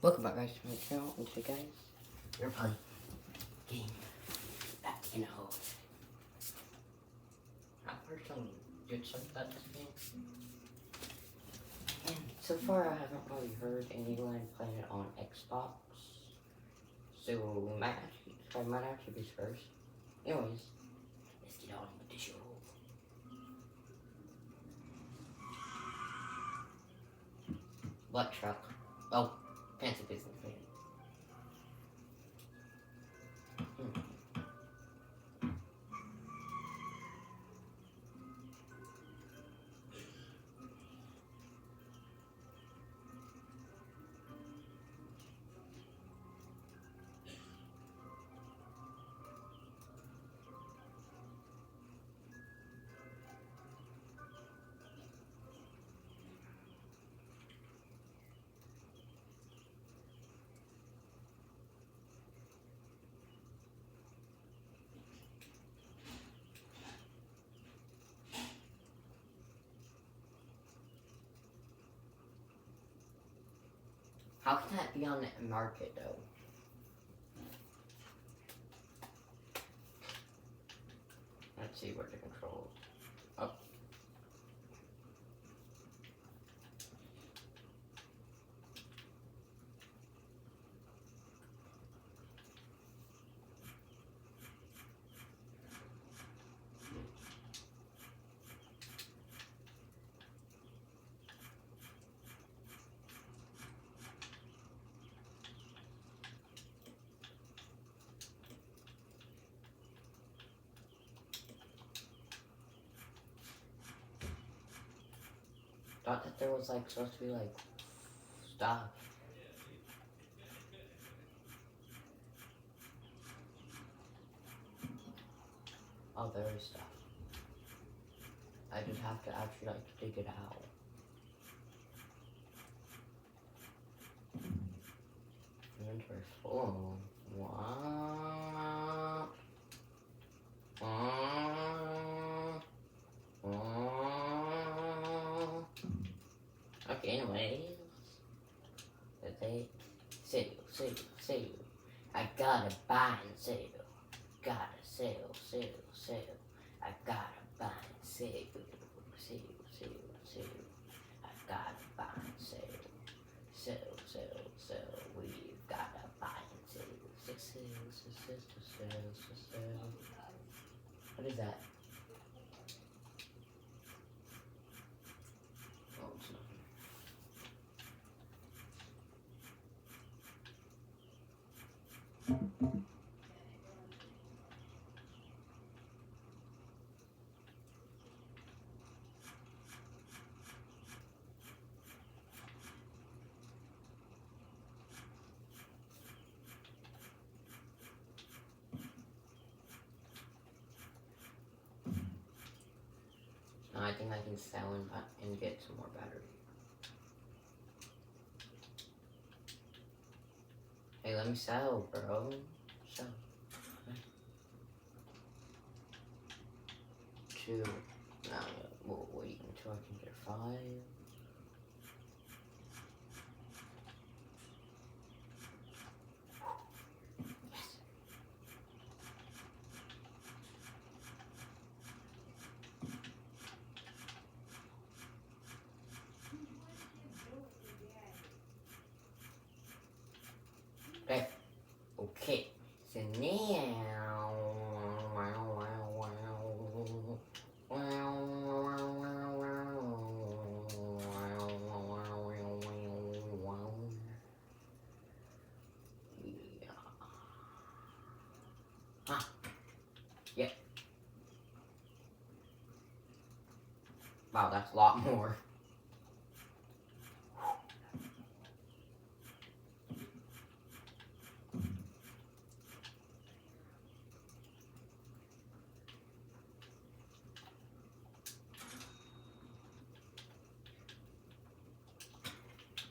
Welcome back guys to my channel, and today guys, we're playing game back in a hole. I've heard some good stuff about this game. And so far I haven't really heard anyone playing it on Xbox. So I might actually be first. Anyways, let's get on with the show. What truck? Oh, fancy business man. How can that be on the market though? Let's see where the controls. Oh. Thought that there was like supposed to be like stuff. Oh, there is stuff. I just have to actually like dig it out. Inventory full. What? Okay, anyways. They sale. I gotta buy and sell. Gotta sell. I gotta buy and sell. Sell. I gotta buy and sell. Sell. We've gotta buy and sell. Sell. What is that? Oh, it's nothing. I think I can sell and get some more battery. Hey, let me sell, bro. Sell. Two. Now, we'll wait until I can get 5. Okay, so now, yeah. Wow, that's a lot more.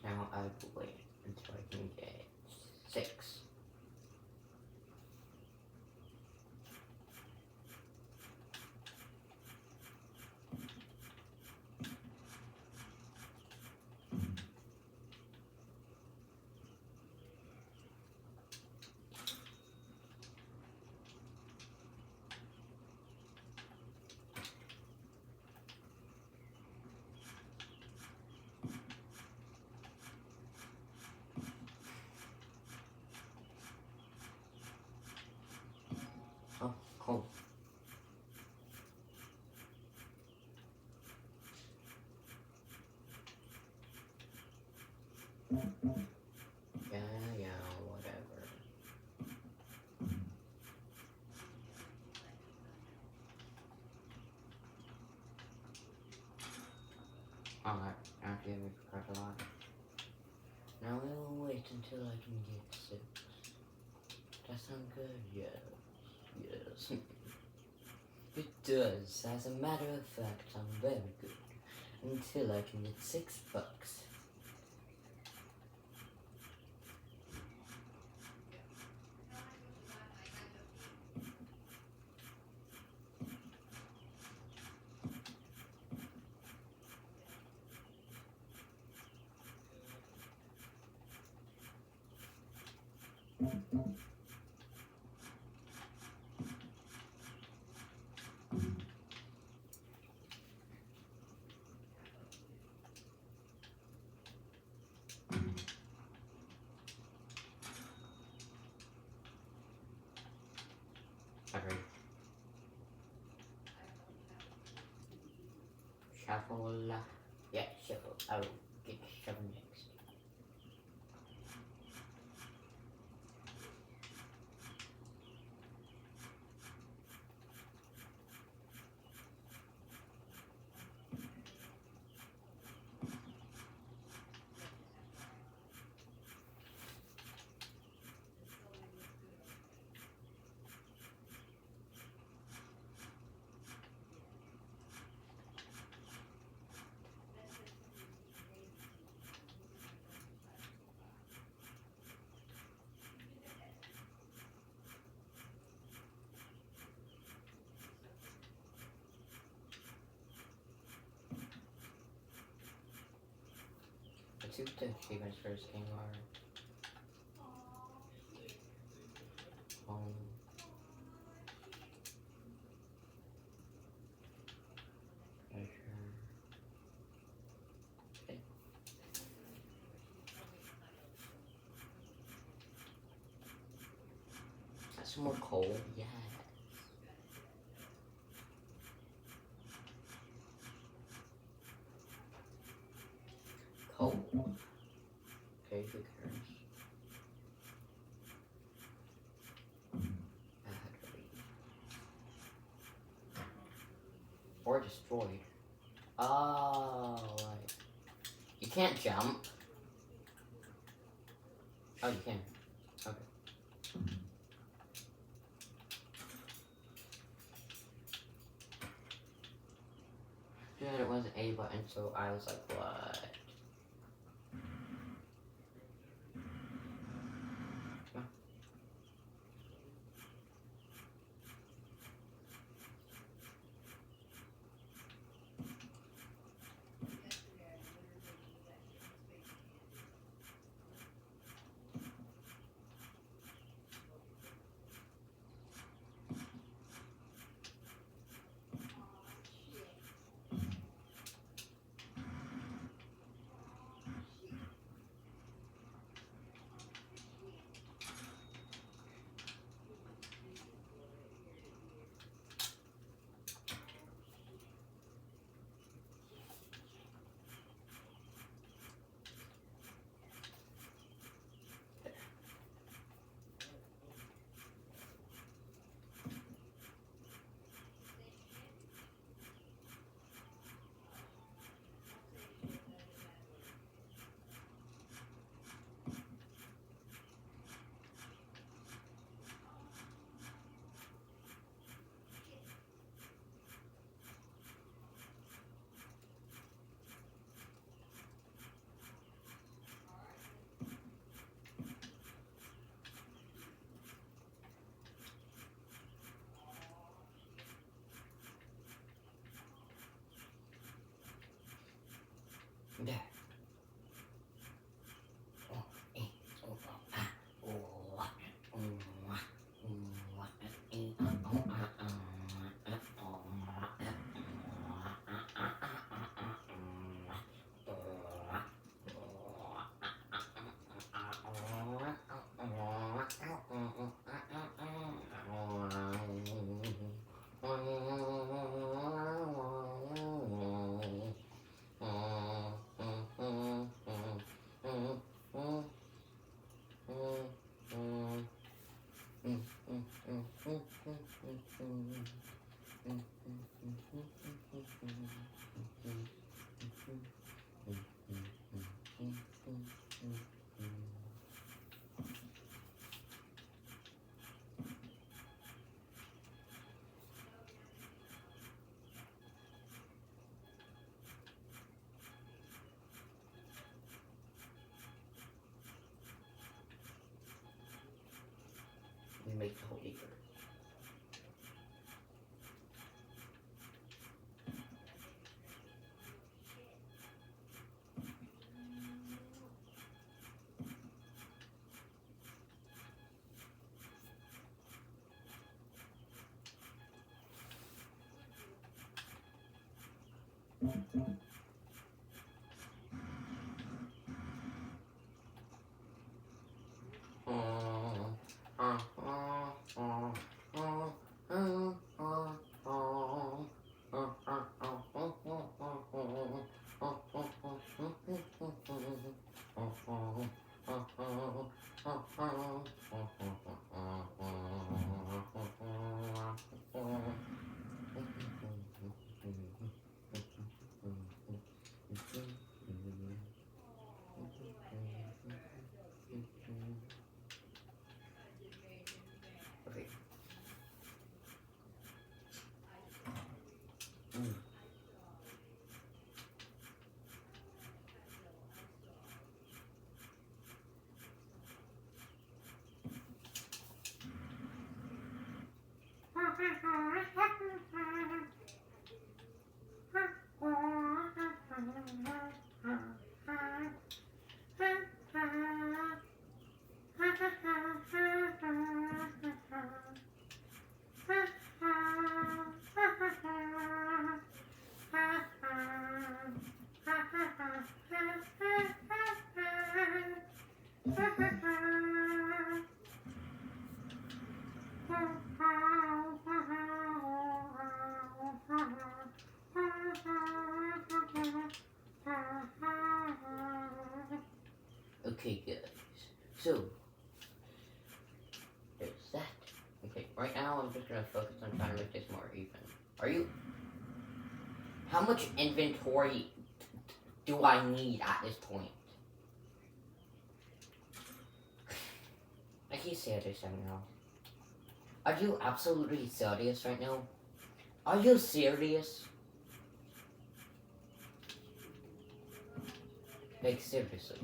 Now I will wait until I can get 6. Alright, after we forgot a lot. Now we will wait until I can get 6. That sound good? Yes. Yes. It does. As a matter of fact, I'm very good. Until I can get $6. Alright. Shuffle. Yeah, shuffle. I will get shuffle next. Let's see what the achievements for this game are. Home. Treasure. Okay. Got some more coal. Yeah. Coal. Okay, who cares? Battery. Or destroyed. Oh, right. You can't jump. Oh, you can. Okay. Good, it wasn't A button, so I was like, what? Yeah. can make the whole acre. Okay. Okay, guys. So, there's that. Okay, right now I'm just gonna focus on trying to make this more even. Are you? How much inventory do I need at this point? I can't say this right now. Are you absolutely serious right now? Are you serious? Like, seriously.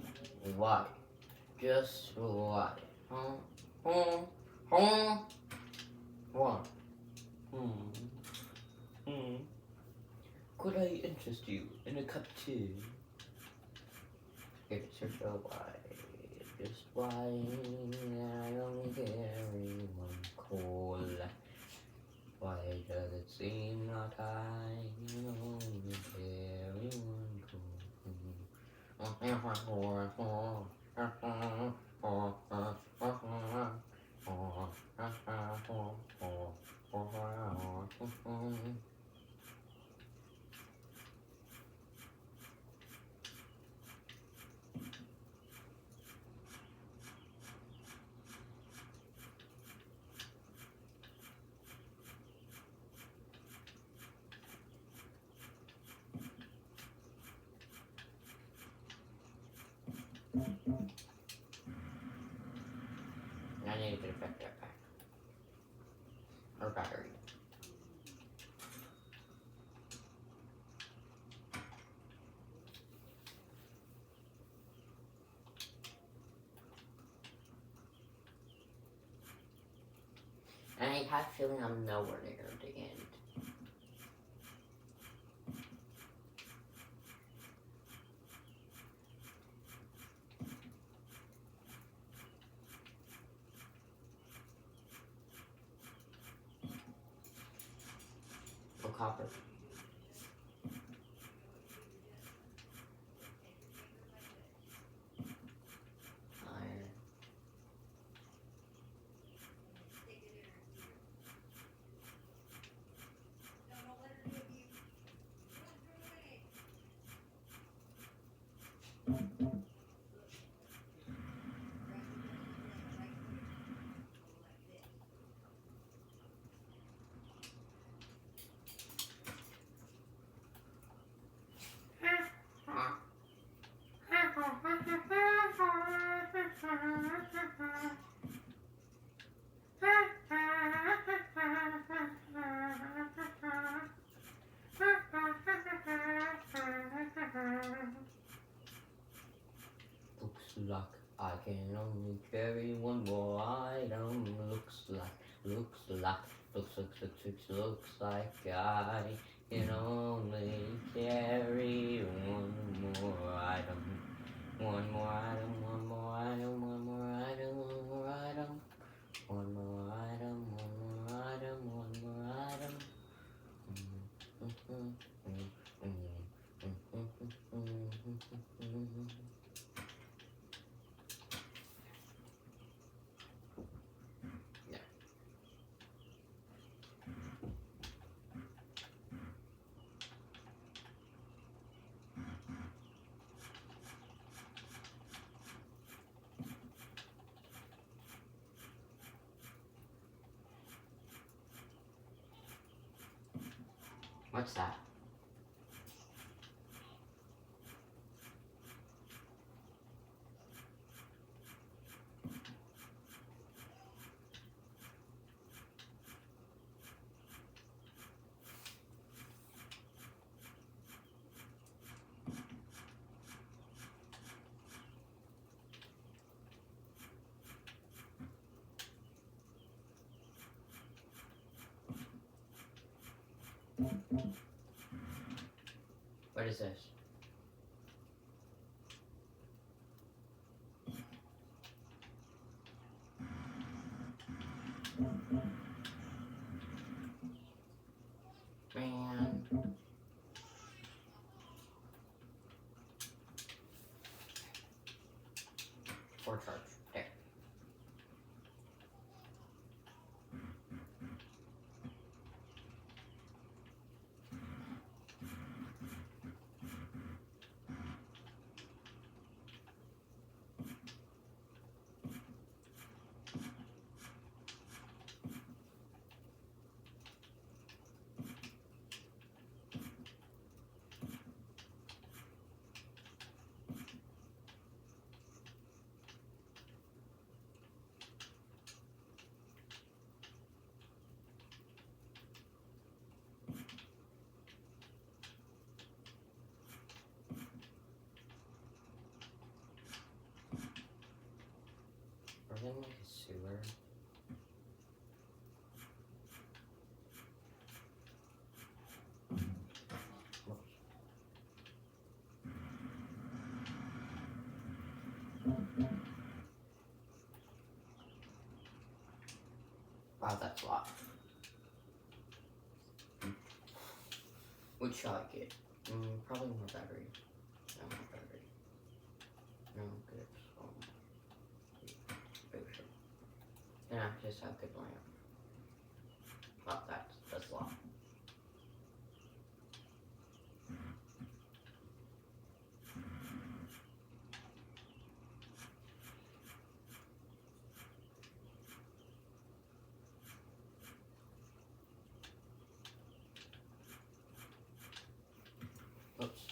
Why? Just why? What? Could I interest you in a cup of tea? It's your show why. Just why I only carry one coal. Why does it seem that I only carry one coal? I need to get a backpack. Or battery. And I have a feeling I'm nowhere near the end. Oh, copper. Iron. Looks like I can only carry one more item. Looks looks like I can only carry one more item. One more item, one more item, one more item, one more item. One more item, one more item, one more item. Yeah. What's that? What is this? Man. Or charge. There. Are they in like a sewer? Wow, that's a lot. What shall I get? Probably more battery. No, more battery. No, good. Booster. Then I just have good lamp. Wow, that's a lot. Oops.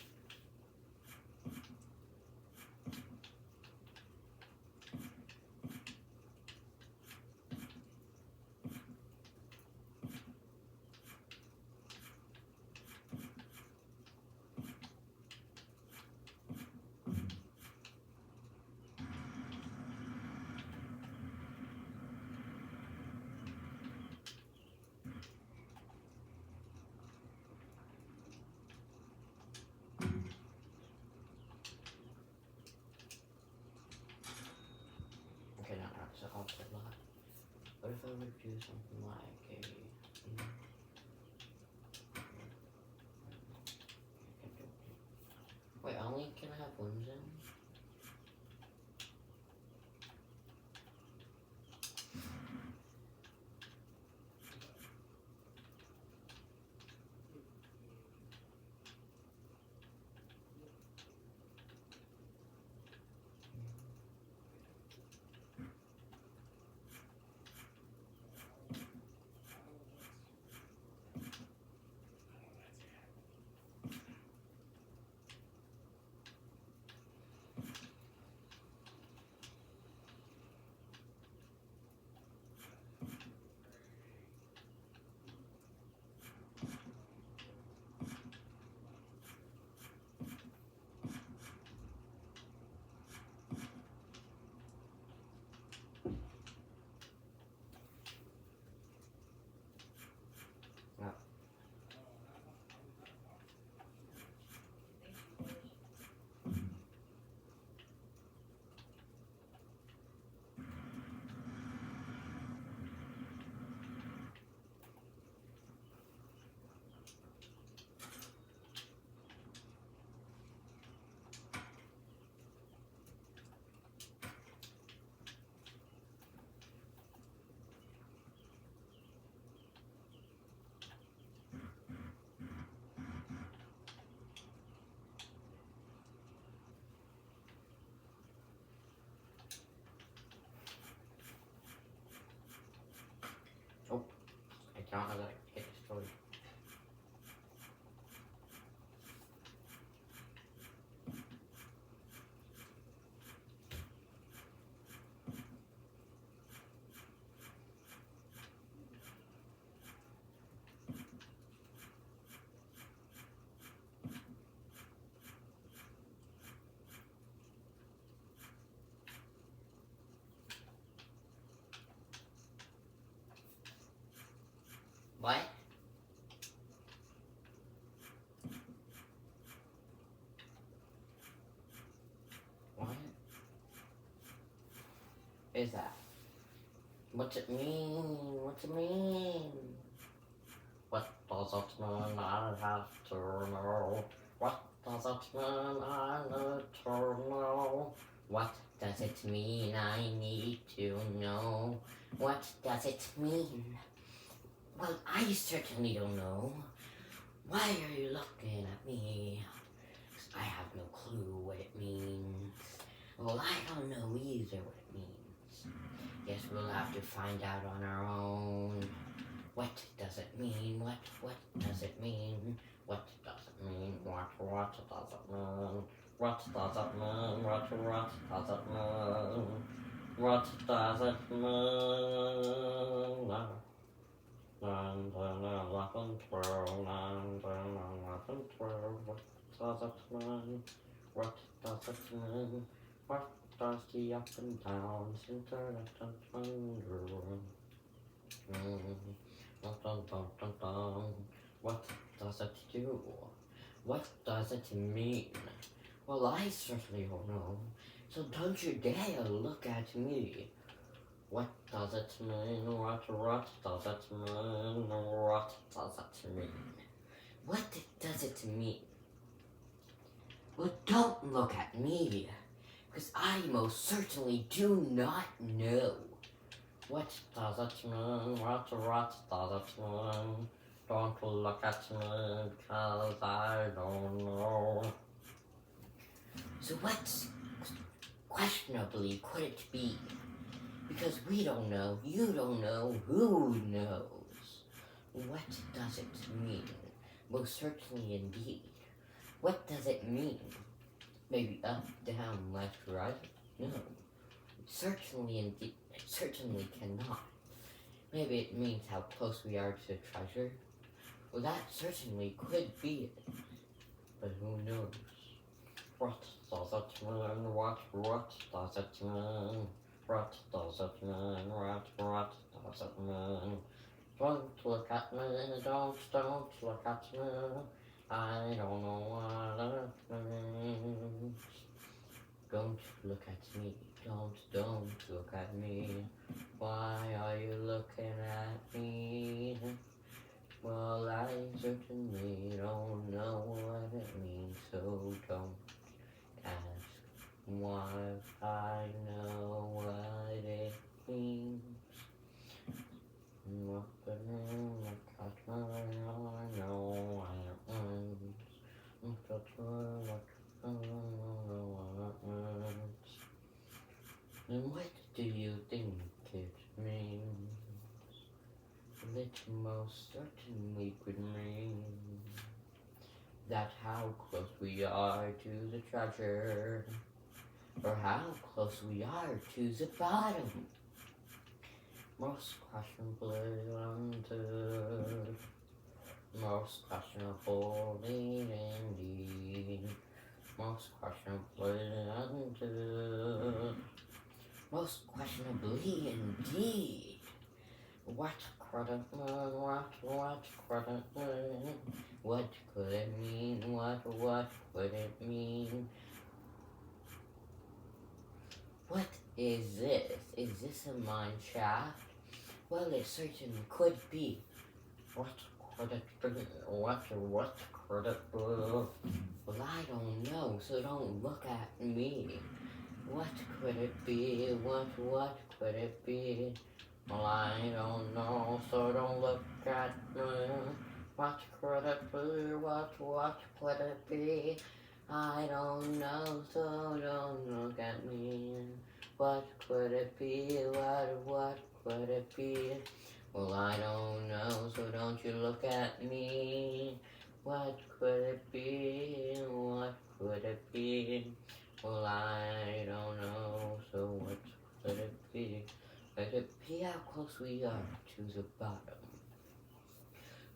Okay, no, that's a lot. What if I would do something like a... Wait, only can I have limbs in? What? What is that? What's it mean? What's it mean? What does it mean? I have to know. What does it mean? I need to know. What does it mean? I need to know. What does it mean? Well, I certainly don't know. Why are you looking at me? I have no clue what it means. Well, I don't know either what it means. Guess we'll have to find out on our own. What does it mean? What does it mean? What does it mean? What does it mean? What does it mean? What does it mean? What does it mean? 9, 10, 11, 12, 9, 10, 11, 12. What does it mean? What does it mean? What does the up and downs, internet and thunder? Dun, dun, dun, dun, dun. What does it do? What does it mean? Well, I certainly don't know. So don't you dare look at me. What does it mean? What does it mean? What does it mean? What does it mean? Well, don't look at me, because I most certainly do not know. What does it mean? What does it mean? Don't look at me, because I don't know. So what questionably could it be? Because we don't know, you don't know, who knows? What does it mean? Most certainly indeed. What does it mean? Maybe up, down, left, right? No. Certainly indeed. It certainly cannot. Maybe it means how close we are to the treasure. Well, that certainly could be it. But who knows? What does it mean? What does it mean? What does it mean? What does it mean? Don't look at me, don't look at me. I don't know what it means. Don't look at me, don't look at me. Why are you looking at me? Well, I certainly don't know what it means, so don't ask. Why I know what it means. What the name of I know what it means. And what do you think it means? It most certainly could mean that how close we are to the treasure, or how close we are to the bottom. Most questionably wanted, most questionably indeed, most questionably wanted, most questionably indeed. What could it mean? What could it mean? What could it mean? What could it mean? What is this? Is this a mine shaft? Well, it certainly could be. What could it be? What could it be? Well, I don't know, so don't look at me. What could it be? What could it be? Well, I don't know, so don't look at me. What could it be? What could it be? I don't know, so don't look at me. What could it be? What could it be? Well, I don't know, so don't you look at me. What could it be? What could it be? Well, I don't know, so what could it be? Could it be how close we are to the bottom?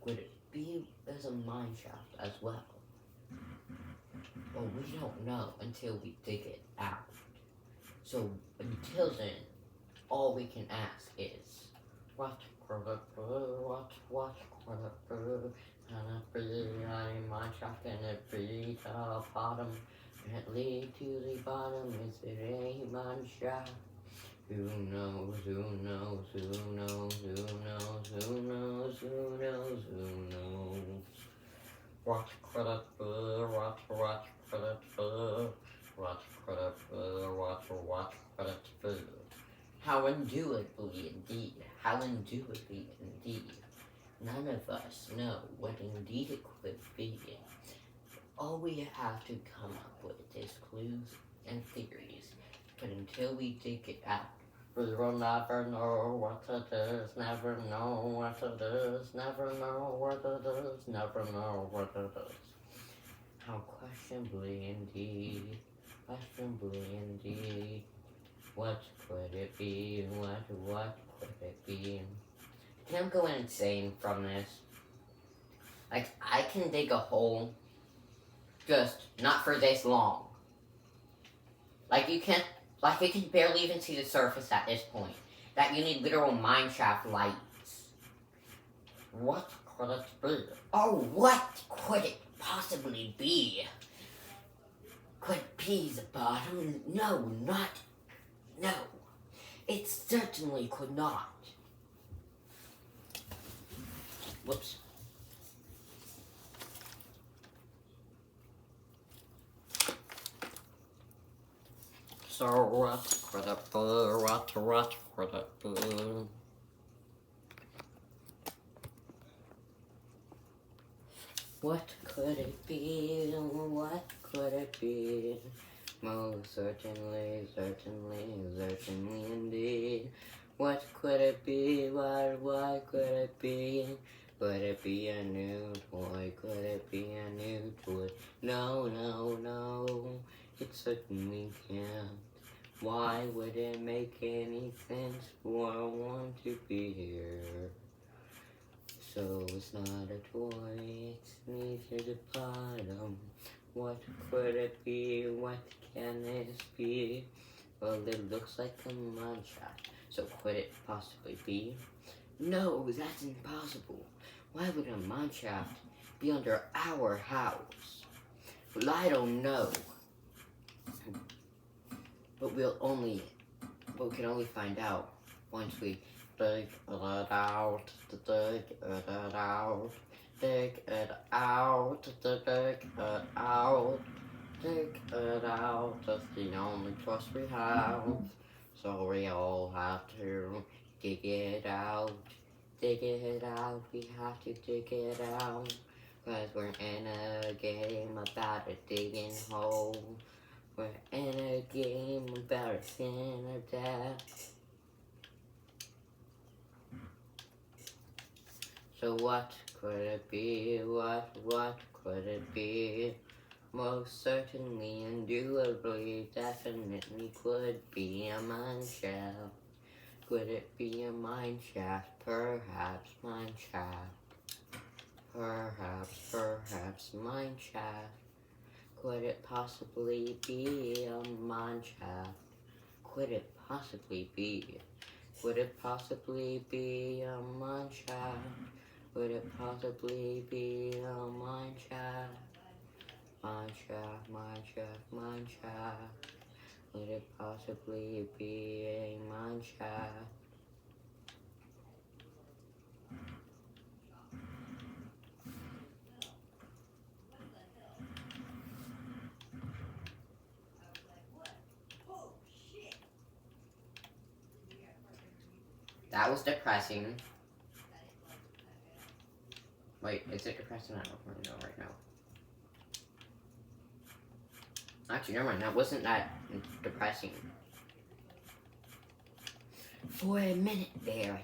Could it be as a mine shaft as well? Well, we don't know until we dig it out. So until then, all we can ask is, what could it be? What could it be? Can it be a mine shaft? Can it be the bottom? Can it lead to the bottom? Is it a mine shaft? Who knows, who knows, who knows, who knows, who knows, who knows, who knows? What could it be? What could it be? What could it be? What could it be? How indubitably indeed, how indubitably indeed. None of us know what indeed it could be. All we have to come up with is clues and theories, but until we dig it out, we will never know what it is, never know what it is, never know what it is, never know what it is. How questionably indeed, what could it be, what could it be? And I'm going insane from this. Like, I can dig a hole, just not for this long. Like, you can barely even see the surface at this point. That you need literal mineshaft lights. What could it be? Oh, what could it possibly be? Could it be the bottom? No, no. It certainly could not. Whoops. So what could it be? What could it be? What could it be? What could it be? Most certainly indeed. What could it be? What could it be? Could it be a new toy? Could it be a new toy? No, it certainly can't. Why would it make any sense for one to be here? So it's not a toy, it's neither the bottom. What could it be? What can this be? Well, it looks like a mineshaft. So could it possibly be? No, that's impossible. Why would a mineshaft be under our house? Well, I don't know. But we can only find out once we dig it out, dig it out, dig it out, dig it out, dig it out. That's the only trust we have. So we all have to dig it out, dig it out. We have to dig it out. 'Cause we're in a game about a digging hole. We're in a game about a sin or death. So what could it be? What could it be? Most certainly, indubitably, definitely could be a mineshaft. Could it be a mineshaft? Perhaps mineshaft. Perhaps mineshaft. Could it possibly be a mineshaft? Could it possibly be? Could it possibly be a mineshaft? Could it possibly be a mineshaft? Mineshaft. Could it possibly be a mineshaft? That was depressing. Wait, is it depressing? I don't really know right now. Actually, never mind. That wasn't that depressing. For a minute there,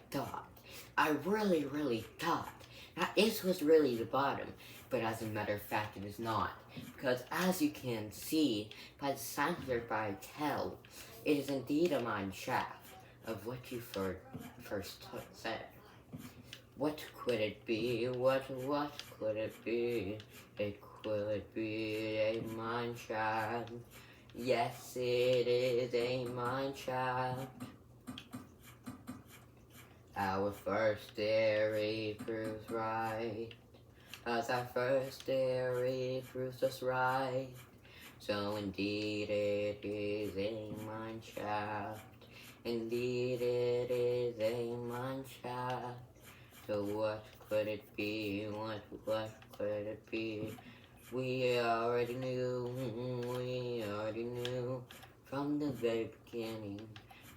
I really thought that this was really the bottom. But as a matter of fact, it is not. Because as you can see, by the signs thereby I tell, it is indeed a mineshaft of what you first said. What could it be? What could it be? It could be a mineshaft. Yes, it is a mineshaft. Our first theory proves right, as our first theory proves us right. So indeed it is a mine shaft. Indeed it is a mine shaft. So what could it be? What could it be? We already knew from the very beginning,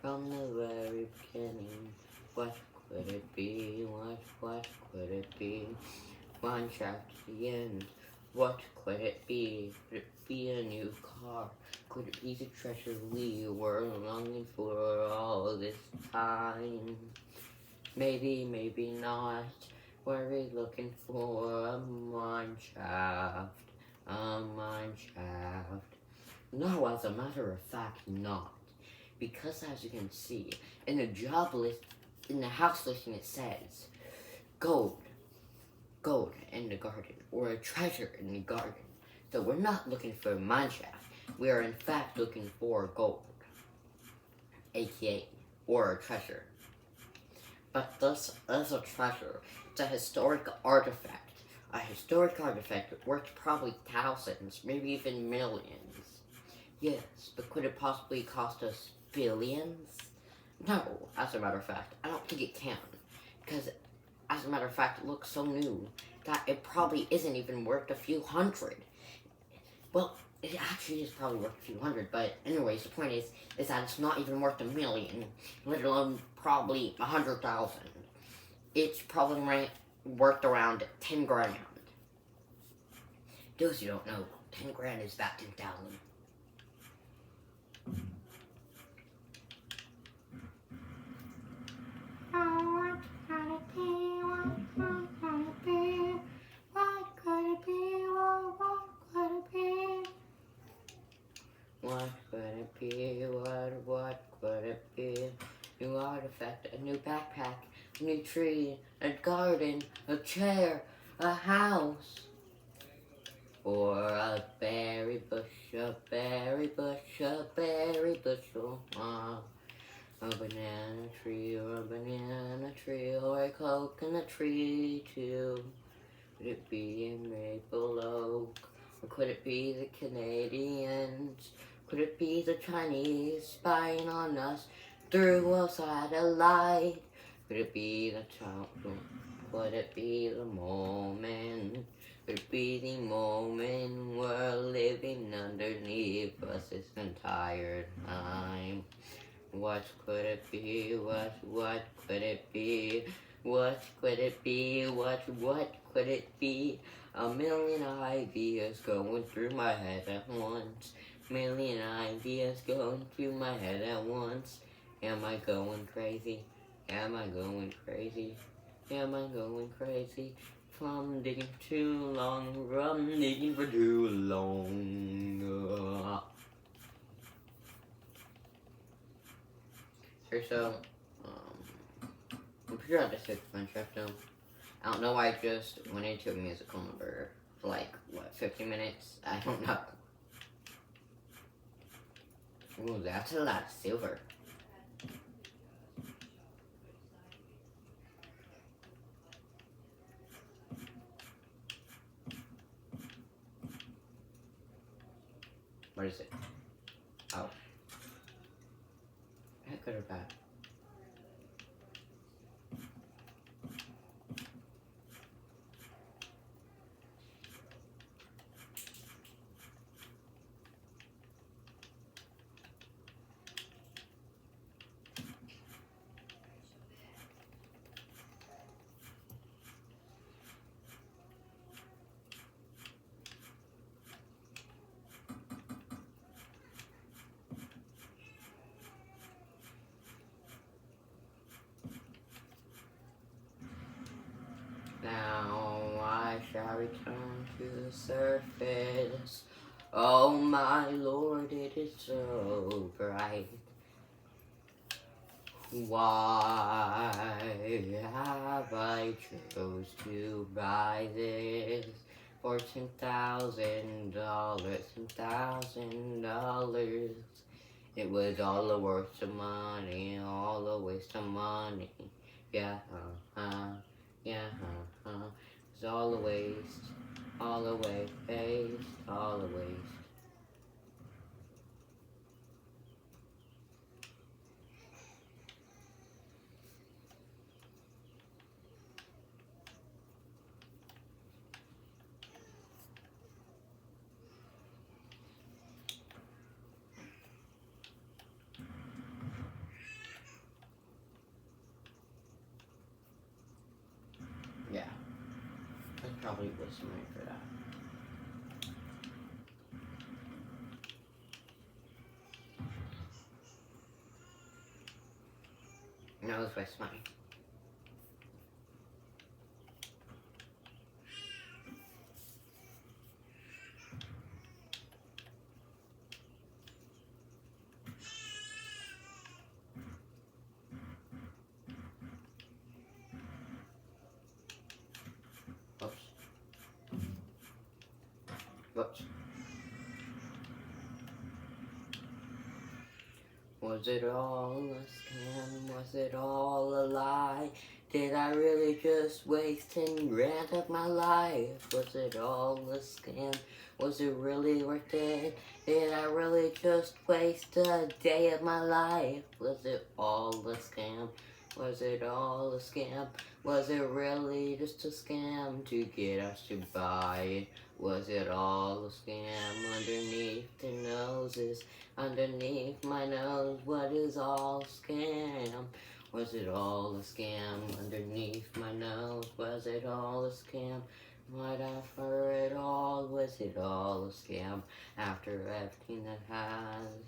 from the very beginning. What could it be? What could it be? Mine shaft to the end. What could it be? Could it be a new car? Could it be the treasure we were longing for all this time? Maybe, maybe not. Were we looking for a mine shaft? A mine shaft? No, as a matter of fact, not. Because as you can see, in the job list, in the house listing it says, gold in the garden, or a treasure in the garden. So we're not looking for a mine shaft. We are in fact looking for gold, aka, or a treasure. But this is a treasure. It's a historic artifact. A historic artifact worth probably thousands, maybe even millions. Yes, but could it possibly cost us billions? No, as a matter of fact, I don't think it can. Because, as a matter of fact, it looks so new that it probably isn't even worth a few hundred. Well, it actually is probably worth a few hundred, but anyways, the point is that it's not even worth a million, let alone probably 100,000. It's probably worth around 10 grand. Those you don't know, 10 grand is about 10,000. What could it be? What could it be? New artifact, a new backpack, a new tree, a garden, a chair, a house. Or a berry bush, a berry bush, a berry bushel. A banana tree, or a banana tree, or a coconut tree too. Could it be a maple oak? Or could it be the Canadians? Could it be the Chinese spying on us through a satellite? Could it be the town? Could it be the moment? Could it be the moment we're living underneath us this entire time? What could it be? What could it be? What could it be? What could it be? A million ideas going through my head at once. Million ideas going through my head at once. Am I going crazy? Am I going crazy? Am I going crazy? From digging too long, from digging for too long. So, I'm pretty sure I just took Minecraft now. I don't know why I just went into a musical number for like, what, 50 minutes? I don't know. Ooh, that's a lot of silver. What is it? Oh. That good or bad? Now I shall return to the surface. Oh my lord, it is so bright. Why have I chose to buy this for $10,000? $10,000. It was all a waste of money, all a waste of money. Yeah, yeah, it's all a waste, all a waste, all a waste. Yeah, that's probably was money for that. No, it was waste money. Oops, whoops. Was it all a scam? Was it all a lie? Did I really just waste 10 grand of my life? Was it all a scam? Was it really worth it? Did I really just waste a day of my life? Was it all a scam? Was it all a scam? Was it really just a scam to get us to buy it? Was it all a scam underneath their noses? Underneath my nose, what is all scam? Was it all a scam? Underneath my nose, was it all a scam? Right after it all, was it all a scam? After everything that has,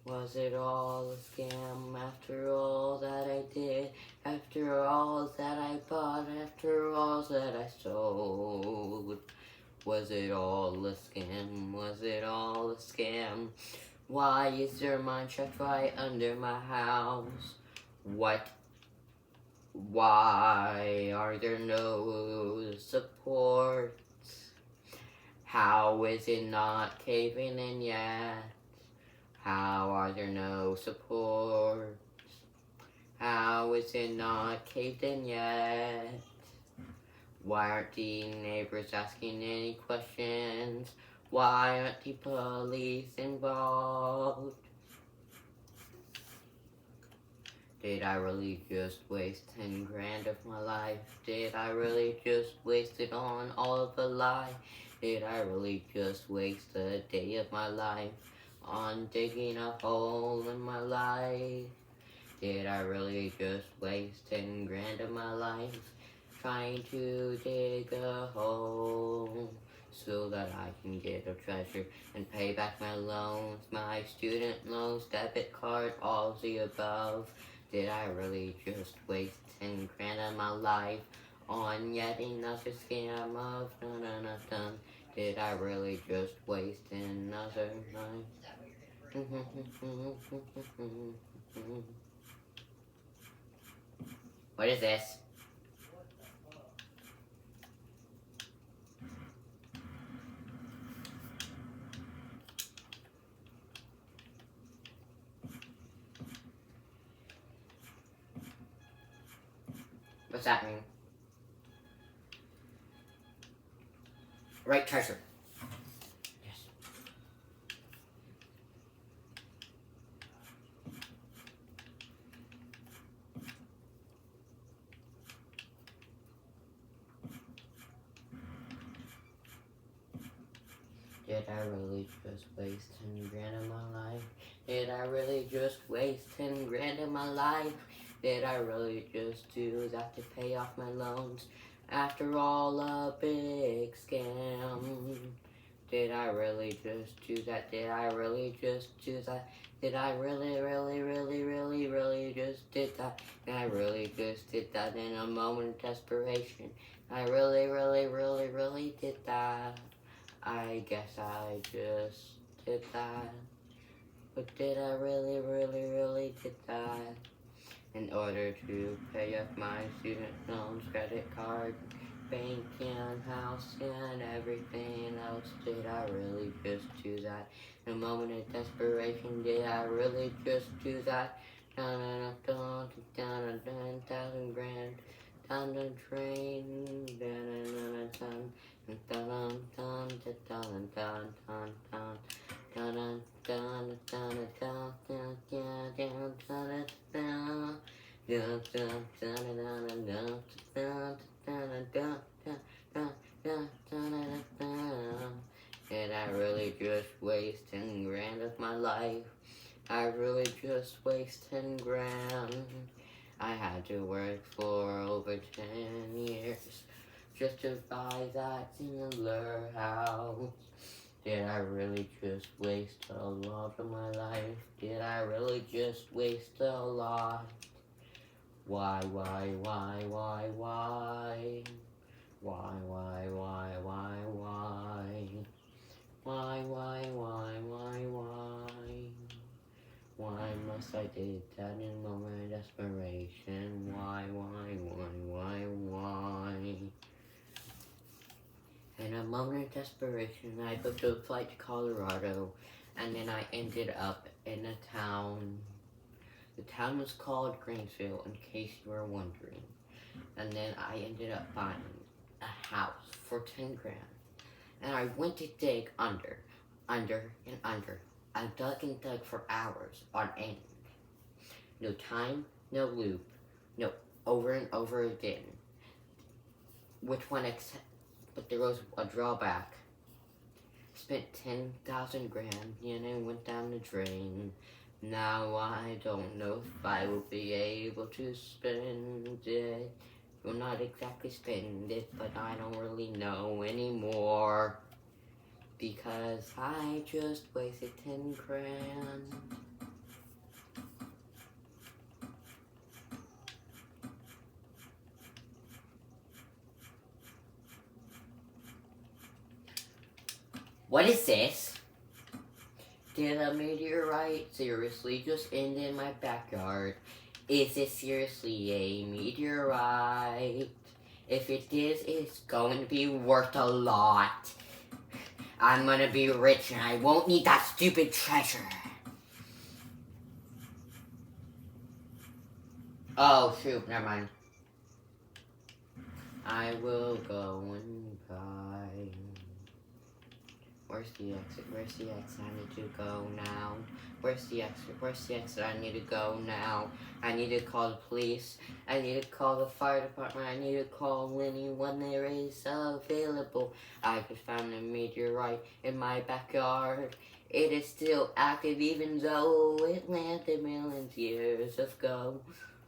was it all a scam? After all that I did, after all that I bought, after all that I sold, was it all a scam? Was it all a scam? Why is there mine shaft right under my house? What? Why are there no supports? How is it not caving in yet? How are there no supports? How is it not caved in yet? Why aren't the neighbors asking any questions? Why aren't the police involved? Did I really just waste 10 grand of my life? Did I really just waste it on all of a lie? Did I really just waste a day of my life on digging a hole in my life? Did I really just waste 10 grand of my life trying to dig a hole so that I can get a treasure and pay back my loans, my student loans, debit card, all the above? Did I really just waste 10 grand of my life on yet another scam of dun? Did I really just waste another night? What is this? What's that mean? Right treasure. Yes. Did I really just waste 10 grand of my life? Did I really just waste 10 grand of my life? Did I really just do that to pay off my loans? After all, a big scam. Did I really just do that? Did I really just do that? Did I really just did that? Did I really just did that in a moment of desperation? I really did that. I guess I just did that. But did I really did that? In order to pay off my student loans, credit card, bank and house and everything else. Did I really just do that? In a moment of desperation, did I really just do that? down the drain. Did I really just waste 10 grand of my life? I really just waste 10 grand. I had to work for over 10 years just to buy that singular house. Did I really just waste a lot of my life? Did I really just waste a lot? Why? Why? Why? Why? Why? Why? Why? Why? Why? Why? Why must I do that in a moment of desperation? Why? In a moment of desperation, I booked a flight to Colorado, and then I ended up in a town. The town was called Grainsville, in case you were wondering. And then I ended up buying a house for 10 grand. And I went to dig under, and under. I dug and dug for hours on end. No time, no loop, no over and over again. Which one except, but there was a drawback. Spent 10,000 grand and it went down the drain. Now I don't know if I will be able to spend it. Well, not exactly spend it, but I don't really know anymore. Because I just wasted 10 grand. What is this? Did a meteorite seriously just end in my backyard? Is it seriously a meteorite? If it is, it's going to be worth a lot. I'm gonna be rich and I won't need that stupid treasure. Oh shoot, never mind. I will go and buy. Where's the exit? Where's the exit I need to go now? Where's the exit? Where's the exit I need to go now? I need to call the police. I need to call the fire department. I need to call anyone there is available. I just found a meteorite in my backyard. It is still active even though it landed millions of years ago.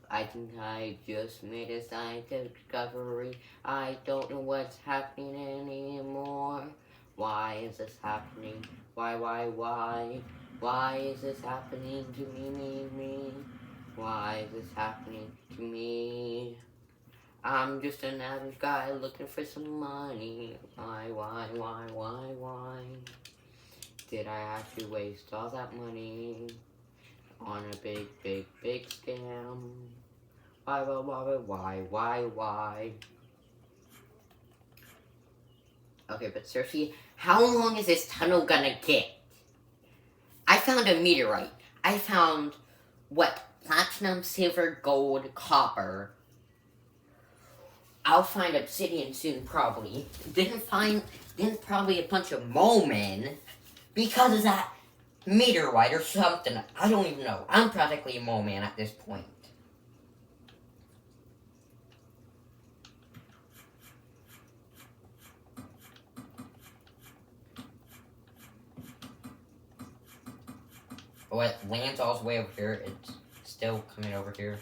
I think I just made a scientific discovery. I don't know what's happening anymore. Why is this happening? Why? Why is this happening to me? Why is this happening to me? I'm just an average guy looking for some money. Why? Did I actually waste all that money on a big scam? Why? Okay, but seriously, how long is this tunnel gonna get? I found a meteorite. I found, what, platinum, silver, gold, copper. I'll find obsidian soon, probably. Then probably a bunch of Momen because of that meteorite or something. I don't even know. I'm practically a Moman at this point. Oh, it lands all the way over here. It's still coming over here.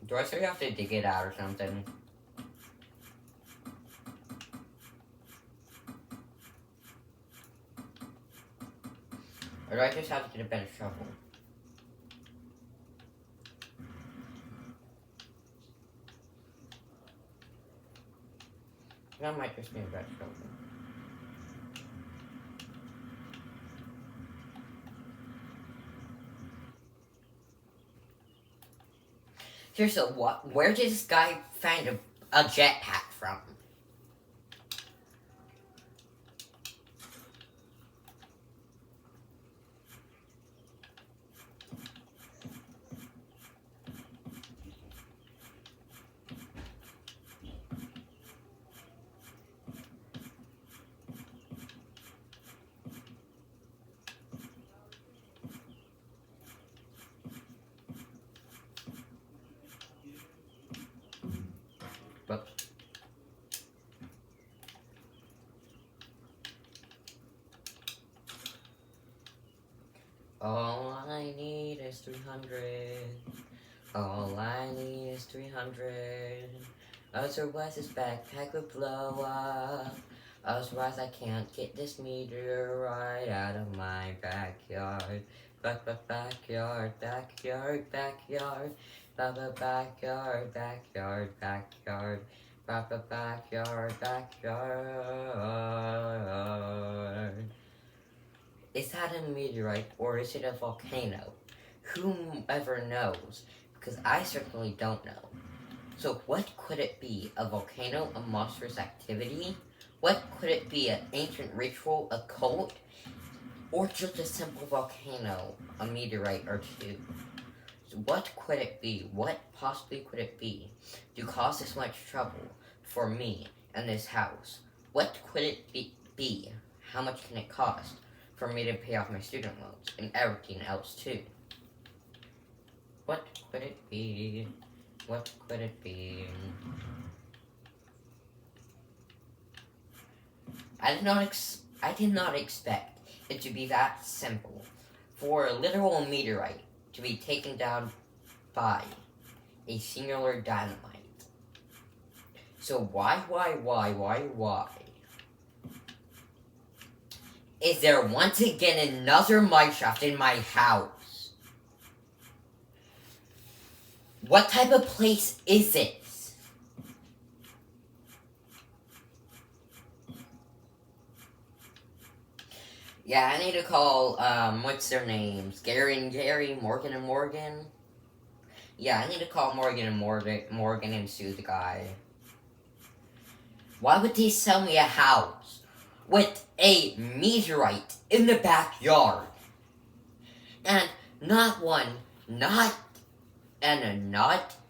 Do I still have to dig it out or something? Or do I just have to get a better shovel? That might just be a better shovel. Seriously, what? Where did this guy find a jetpack from? All I need is 300. All I need is 300. Otherwise this backpack would blow up. Otherwise I can't get this meteorite out of my backyard. Backyard, backyard, backyard. Backyard, backyard, backyard. Backyard, backyard. Is that a meteorite or is it a volcano? Whomever knows, because I certainly don't know. So what could it be? A volcano, a monstrous activity? What could it be? An ancient ritual, a cult? Or just a simple volcano, a meteorite or two? So what could it be? What possibly could it be to cause this much trouble for me and this house? What could it be? How much can it cost for me to pay off my student loans and everything else too? What could it be? What could it be? I did not expect it to be that simple for a literal meteorite to be taken down by a singular dynamite. So why? Is there once again another mineshaft in my house? What type of place is it? Yeah, I need to call, what's their names? Gary and Gary, Morgan and Morgan? Yeah, I need to call Morgan and Morgan and sue the guy. Why would they sell me a house with a meteorite in the backyard? And not one, not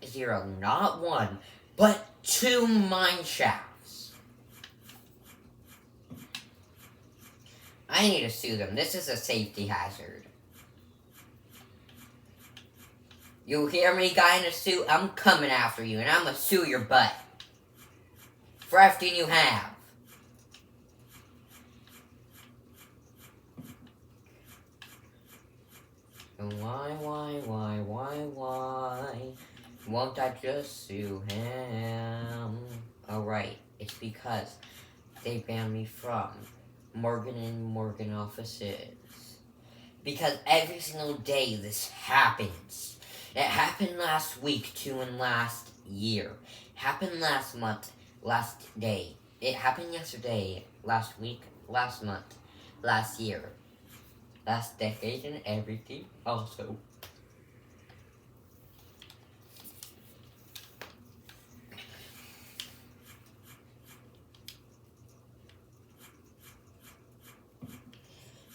zero, not one, but 2 mine shafts. I need to sue them. This is a safety hazard. You hear me, guy in a suit? I'm coming after you, and I'm gonna sue your butt for everything you have. Why? Won't I just sue him? Oh, right. It's because they banned me from Morgan and Morgan offices. Because every single day this happens. It happened last week, too, and last year. It happened last month, last day. It happened yesterday, last week, last month, last year, last decade, and everything also.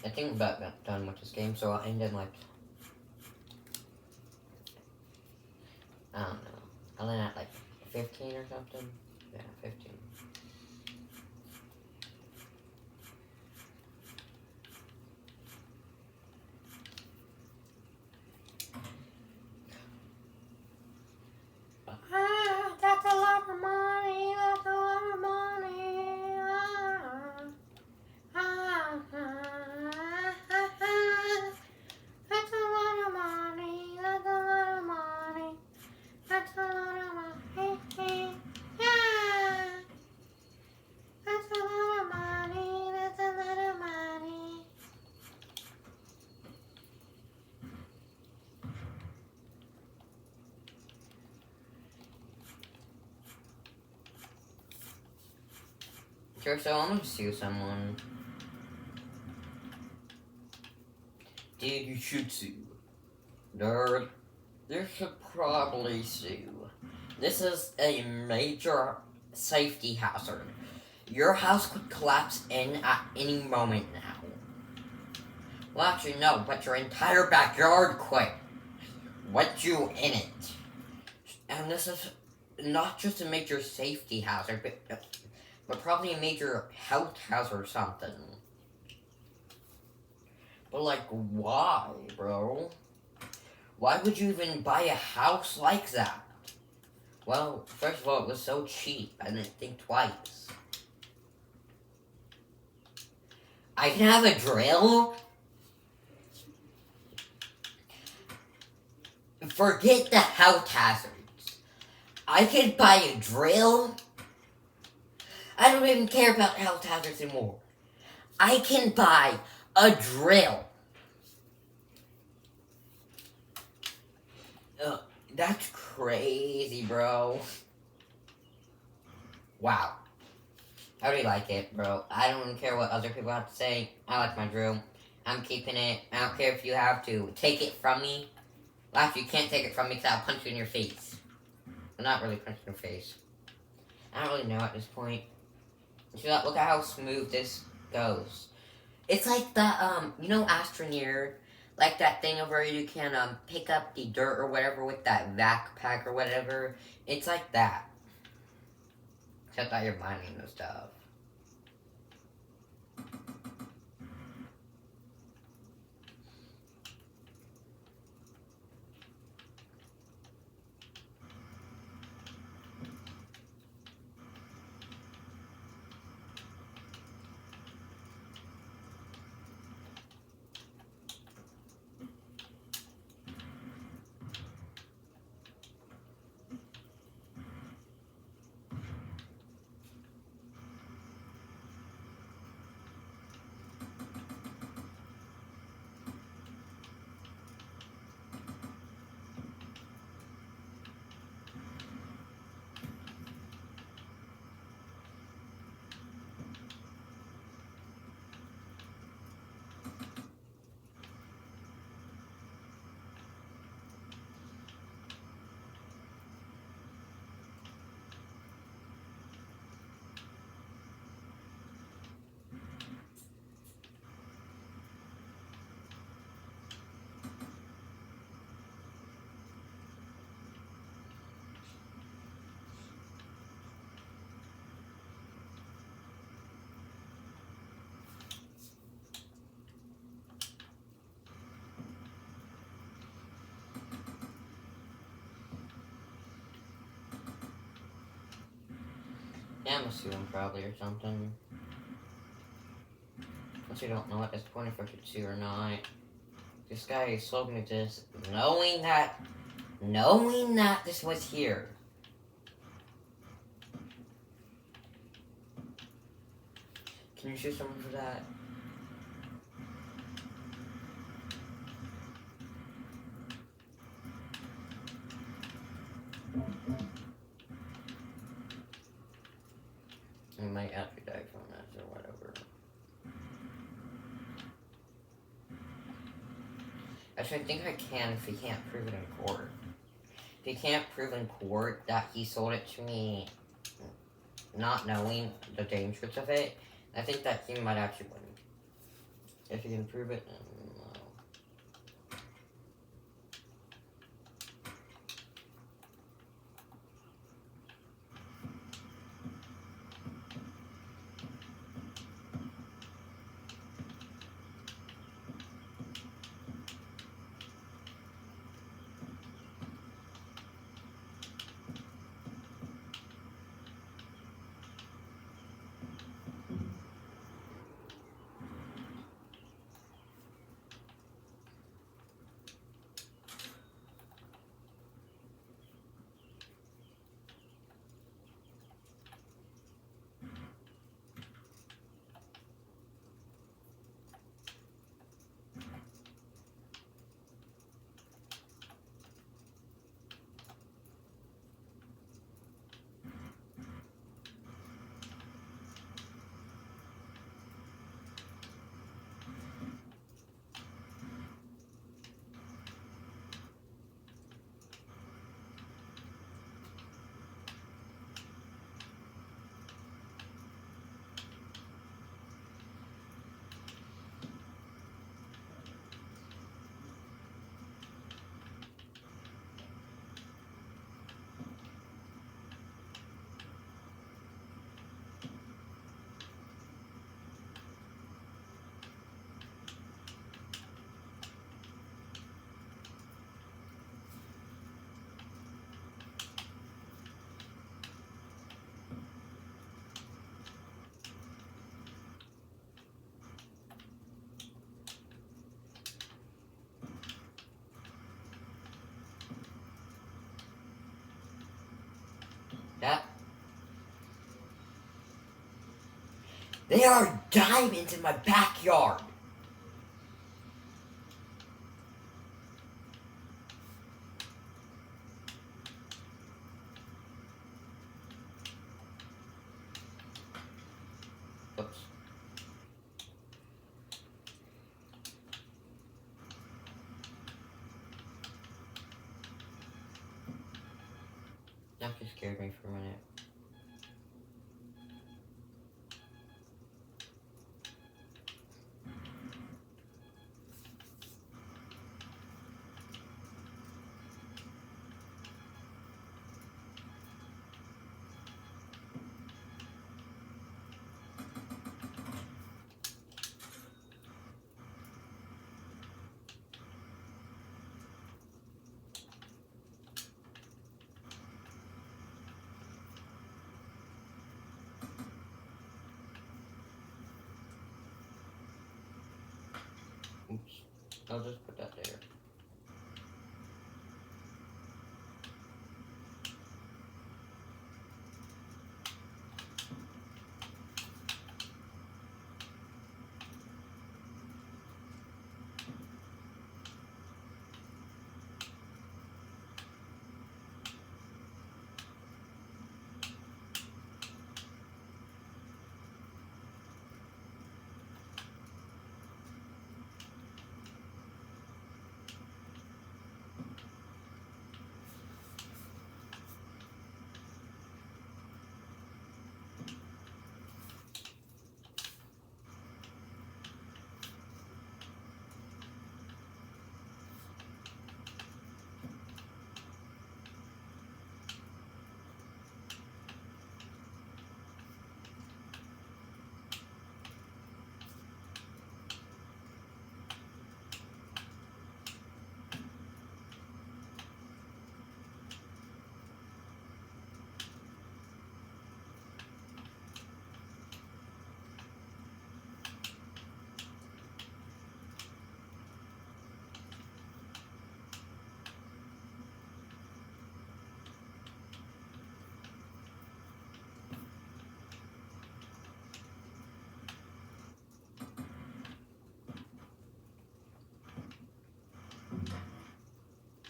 I think I'm about done with this game, so I'll end in like, I don't know, I'll end at like 15 or something. Yeah, 15. That's a lot of money, that's a lot of money. That's a lot of money, that's a lot of money. That's a lot of money. Yeah. That's a lot of money, that's a lot of money. Sure, so I'm gonna sue someone. Dude, you should sue. Nerd, you should probably sue. This is a major safety hazard. Your house could collapse in at any moment now. Well, actually, no, but your entire backyard could. With you in it. And this is not just a major safety hazard, but probably a major health hazard or something. But like, why, bro? Why would you even buy a house like that? Well, first of all, it was so cheap, I didn't think twice. I can have a drill? Forget the health hazards. I can buy a drill. I don't even care about health hazards anymore. I can buy a drill. That's crazy, bro. Wow. I really like it, bro. I don't even care what other people have to say. I like my drill. I'm keeping it. I don't care if you have to take it from me. Well, actually, you can't take it from me because I'll punch you in your face. I'm not really punching your face. I don't really know at this point. Look at how smooth this goes. It's like the, you know Astroneer? Like that thing of where you can, pick up the dirt or whatever with that backpack or whatever. It's like that. Except that you're mining the stuff. Yeah, I'm assuming probably or something. Unless you don't know at this point if I should sue or not. This guy is slogan me this, knowing that this was here. Can you shoot someone for that? You might actually die from that or whatever. Actually, I think I can if he can't prove it in court. If he can't prove in court that he sold it to me not knowing the dangers of it, I think that he might actually win. If he can prove it, then That. There are diamonds in my backyard. Oops. That just scared me for a minute. Oops. I'll just put that there.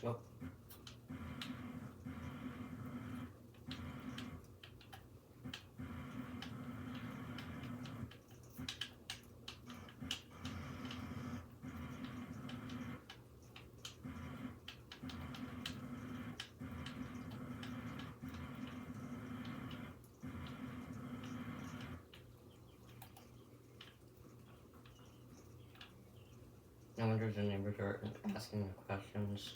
Nope. No wonder the neighbors are asking me questions.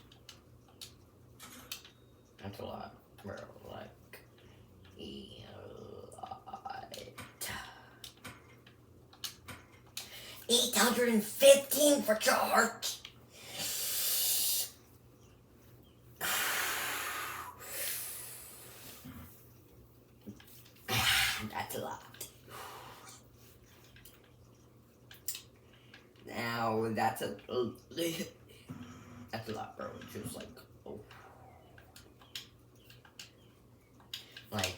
That's a lot, bro. Like, a lot. 815 for charge. That's a lot. Now that's a lot, bro. It's just like, oh, like.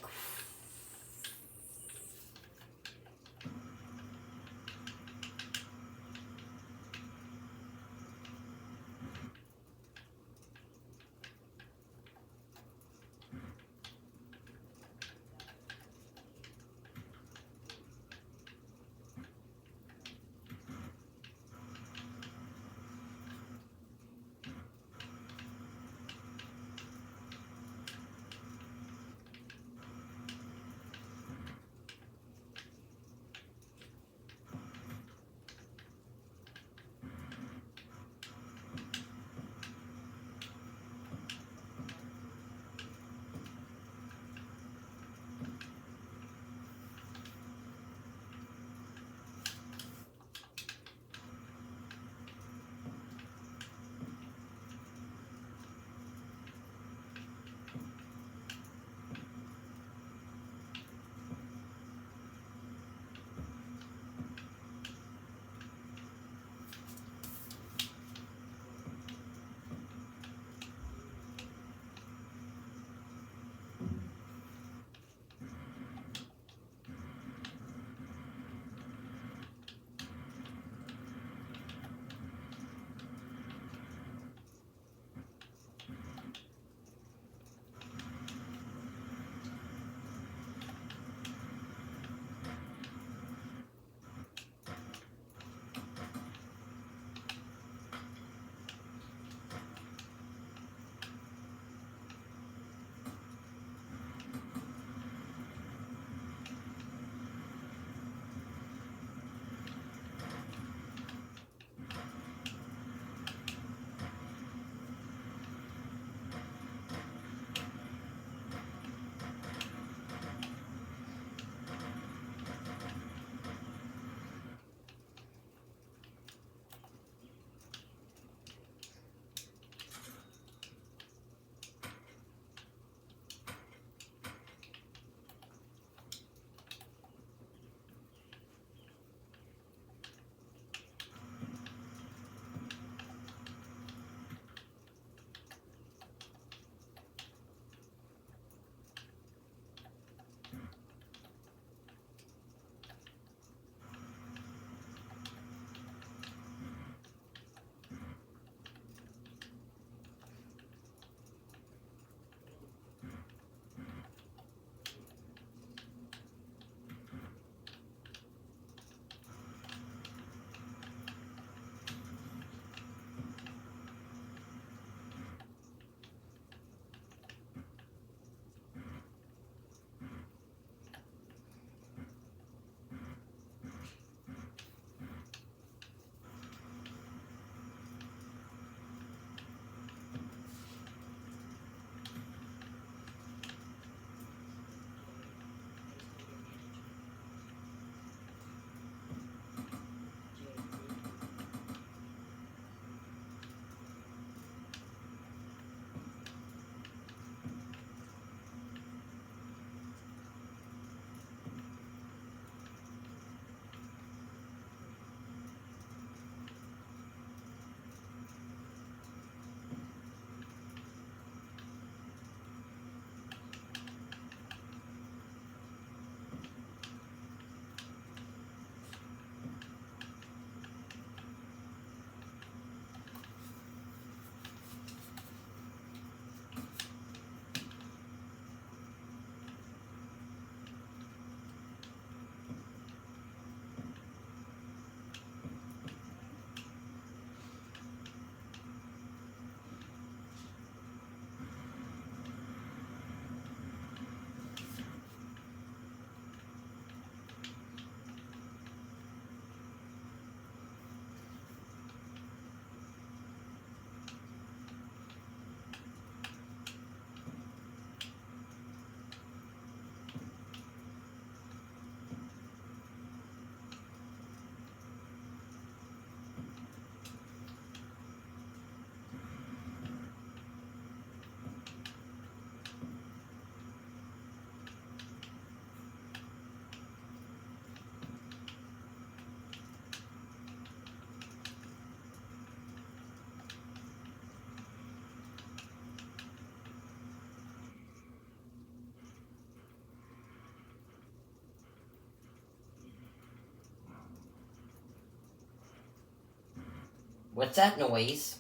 What's that noise?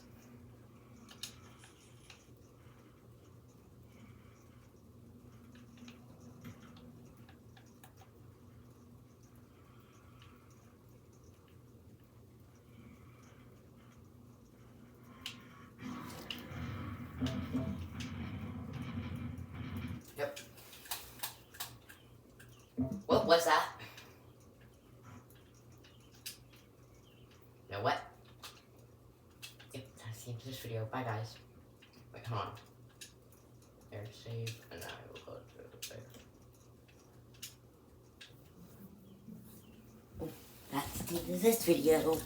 Yep. What was that? Know what? Yep, that's the end of this video. Bye, guys. Wait, hold on. There, save, and I will go to there. That's the end of this video.